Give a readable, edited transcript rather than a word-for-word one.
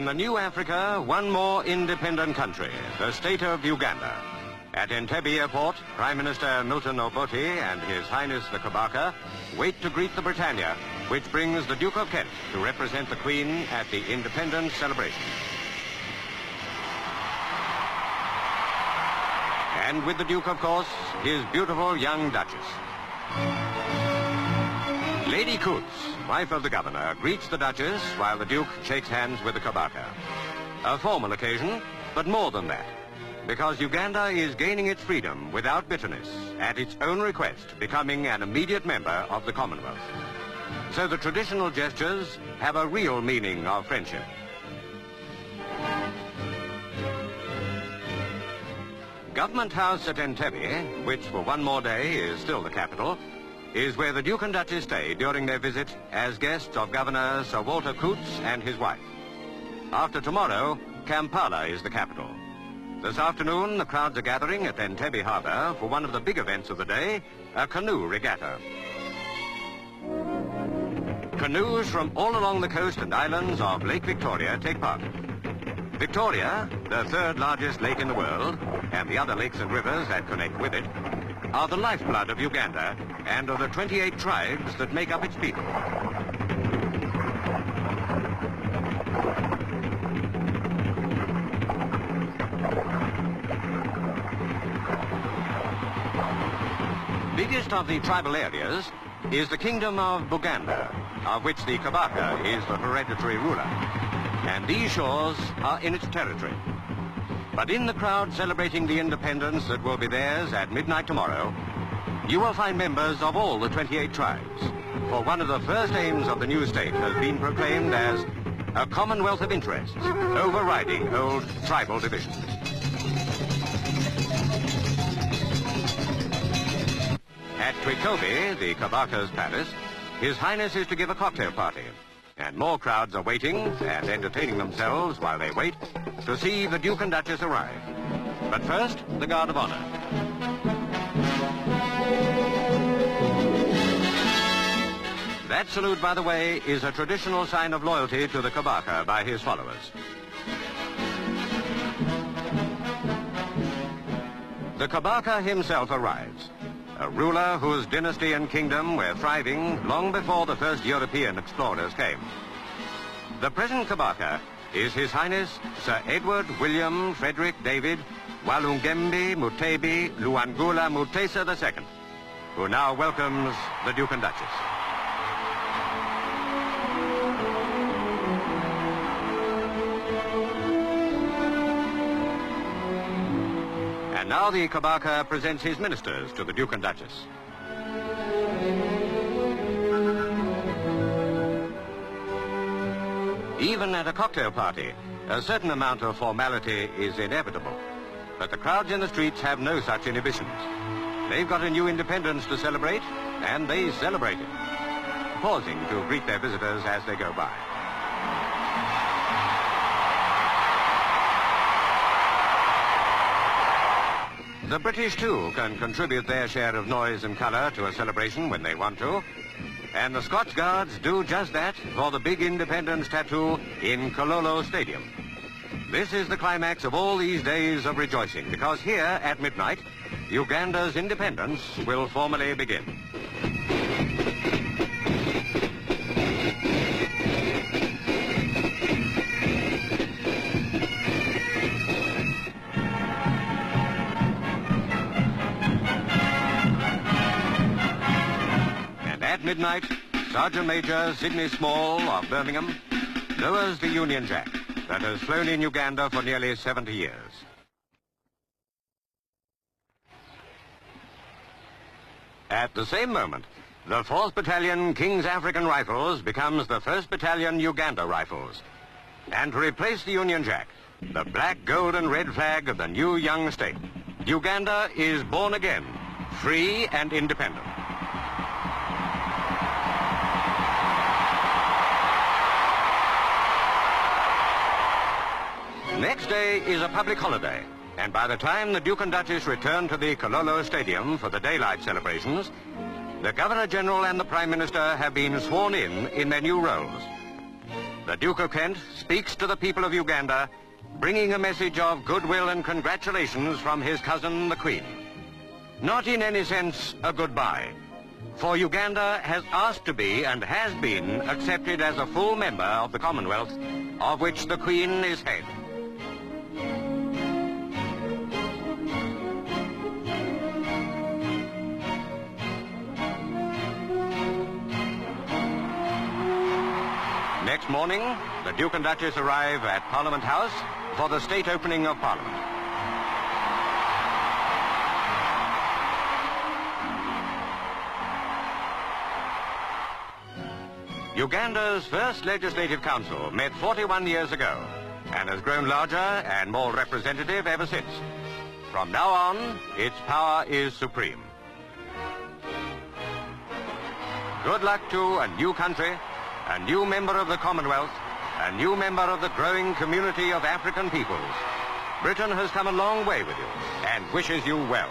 In the new Africa, one more independent country, the state of Uganda. At Entebbe Airport, Prime Minister Milton Obote and His Highness the Kabaka wait to greet the Britannia, which brings the Duke of Kent to represent the Queen at the independence celebration. And with the Duke, of course, his beautiful young Duchess. Lady Coots, wife of the Governor, greets the Duchess while the Duke shakes hands with the Kabaka. A formal occasion, but more than that, because Uganda is gaining its freedom without bitterness, at its own request, becoming an immediate member of the Commonwealth. So the traditional gestures have a real meaning of friendship. Government House at Entebbe, which for one more day is still the capital, is where the Duke and Duchess stay during their visit as guests of Governor Sir Walter Coots and his wife. After tomorrow, Kampala is the capital. This afternoon, the crowds are gathering at Entebbe Harbour for one of the big events of the day, a canoe regatta. Canoes from all along the coast and islands of Lake Victoria take part. Victoria, the third largest lake in the world, and the other lakes and rivers that connect with it, are the lifeblood of Uganda and of the 28 tribes that make up its people. Biggest of the tribal areas is the Kingdom of Buganda, of which the Kabaka is the hereditary ruler. And these shores are in its territory. But in the crowd celebrating the independence that will be theirs at midnight tomorrow, you will find members of all the 28 tribes. For one of the first aims of the new state has been proclaimed as a commonwealth of interests, overriding old tribal divisions. At Twikobi, the Kabaka's palace, His Highness is to give a cocktail party. And more crowds are waiting and entertaining themselves while they wait to see the Duke and Duchess arrive. But first, the Guard of Honor. That salute, by the way, is a traditional sign of loyalty to the Kabaka by his followers. The Kabaka himself arrives, a ruler whose dynasty and kingdom were thriving long before the first European explorers came. The present Kabaka is His Highness Sir Edward William Frederick David Walungembi Mutebi Luangula Mutesa II, who now welcomes the Duke and Duchess. And now the Kabaka presents his ministers to the Duke and Duchess. Even at a cocktail party, a certain amount of formality is inevitable. But the crowds in the streets have no such inhibitions. They've got a new independence to celebrate, and they celebrate it, pausing to greet their visitors as they go by. The British, too, can contribute their share of noise and colour to a celebration when they want to. And the Scots Guards do just that for the big independence tattoo in Kololo Stadium. This is the climax of all these days of rejoicing, because here at midnight, Uganda's independence will formally begin. At midnight, Sergeant Major Sidney Small of Birmingham lowers the Union Jack that has flown in Uganda for nearly 70 years. At the same moment, the 4th Battalion King's African Rifles becomes the 1st Battalion Uganda Rifles. And to replace the Union Jack, the black, gold and red flag of the new young state, Uganda is born again, free and independent. Next day is a public holiday, and by the time the Duke and Duchess return to the Kololo Stadium for the daylight celebrations, the Governor-General and the Prime Minister have been sworn in their new roles. the Duke of Kent speaks to the people of Uganda, bringing a message of goodwill and congratulations from his cousin, the Queen. Not in any sense a goodbye, for Uganda has asked to be and has been accepted as a full member of the Commonwealth, of which the Queen is head. Next morning, the Duke and Duchess arrive at Parliament House for the state opening of Parliament. Uganda's first Legislative Council met 41 years ago and has grown larger and more representative ever since. From now on, its power is supreme. Good luck to a new country, a new member of the Commonwealth, a new member of the growing community of African peoples. Britain has come a long way with you and wishes you well.